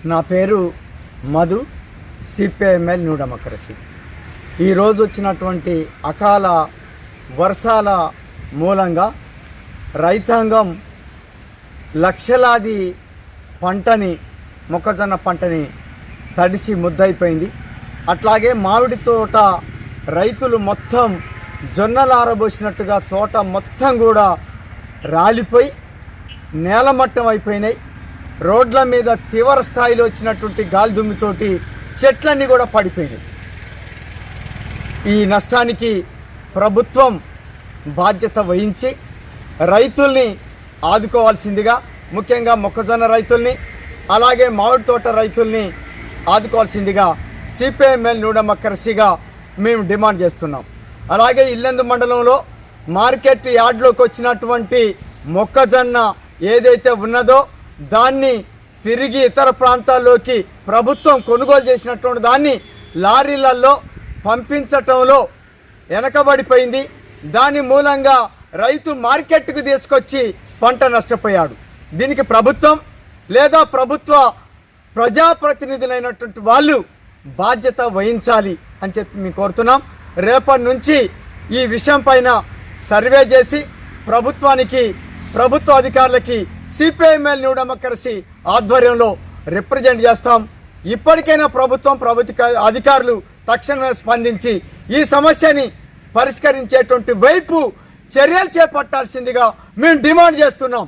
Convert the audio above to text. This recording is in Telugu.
నా పేరు మధు, సిపిఐఎంఎల్ న్యూ డెమోక్రసీ. ఈరోజు వచ్చినటువంటి అకాల వర్షాల మూలంగా రైతాంగం లక్షలాది మొక్కజొన్న పంటని తడిసి ముద్దయిపోయింది. అట్లాగే మామిడి తోట రైతులు మొత్తం జొన్నలు ఆరబోసినట్టుగా తోట మొత్తం కూడా రాలిపోయి నేలమట్టం అయిపోయినాయి. రోడ్ల మీద తీవ్ర స్థాయిలో వచ్చినటువంటి గాలిదుమ్మితోటి చెట్లన్నీ కూడా పడిపోయినాయి. ఈ నష్టానికి ప్రభుత్వం బాధ్యత వహించి రైతుల్ని ఆదుకోవాల్సిందిగా, ముఖ్యంగా మొక్కజొన్న రైతుల్ని అలాగే మామిడి తోట రైతుల్ని ఆదుకోవాల్సిందిగా సిపిఐఎంఎల్ న్యూ డెమోక్రసీగా మేము డిమాండ్ చేస్తున్నాం. అలాగే ఇల్లెందు మండలంలో మార్కెట్ యార్డ్లోకి వచ్చినటువంటి మొక్కజొన్న ఏదైతే ఉన్నదో దాన్ని తిరిగి ఇతర ప్రాంతాల్లోకి ప్రభుత్వం కొనుగోలు చేసినటువంటి దాన్ని లారీలలో పంపించటంలో వెనకబడిపోయింది. దాని మూలంగా రైతు మార్కెట్కు తీసుకొచ్చి పంట నష్టపోయాడు. దీనికి ప్రభుత్వం లేదా ప్రభుత్వ ప్రజాప్రతినిధులైనటువంటి వాళ్ళు బాధ్యత వహించాలి అని చెప్పి మేము కోరుతున్నాం. రేపటి నుంచి ఈ విషయం పైన సర్వే చేసి ప్రభుత్వ అధికారులకి సిపిఐఎంఎల్ న్యూ డెమోక్రసీ ఆధ్వర్యంలో రిప్రజెంట్ చేస్తాం. ఇప్పటికైనా ప్రభుత్వ అధికారులు తక్షణమే స్పందించి ఈ సమస్యని పరిష్కరించేటువంటి వైపు చర్యలు చేపట్టాల్సిందిగా మేము డిమాండ్ చేస్తున్నాం.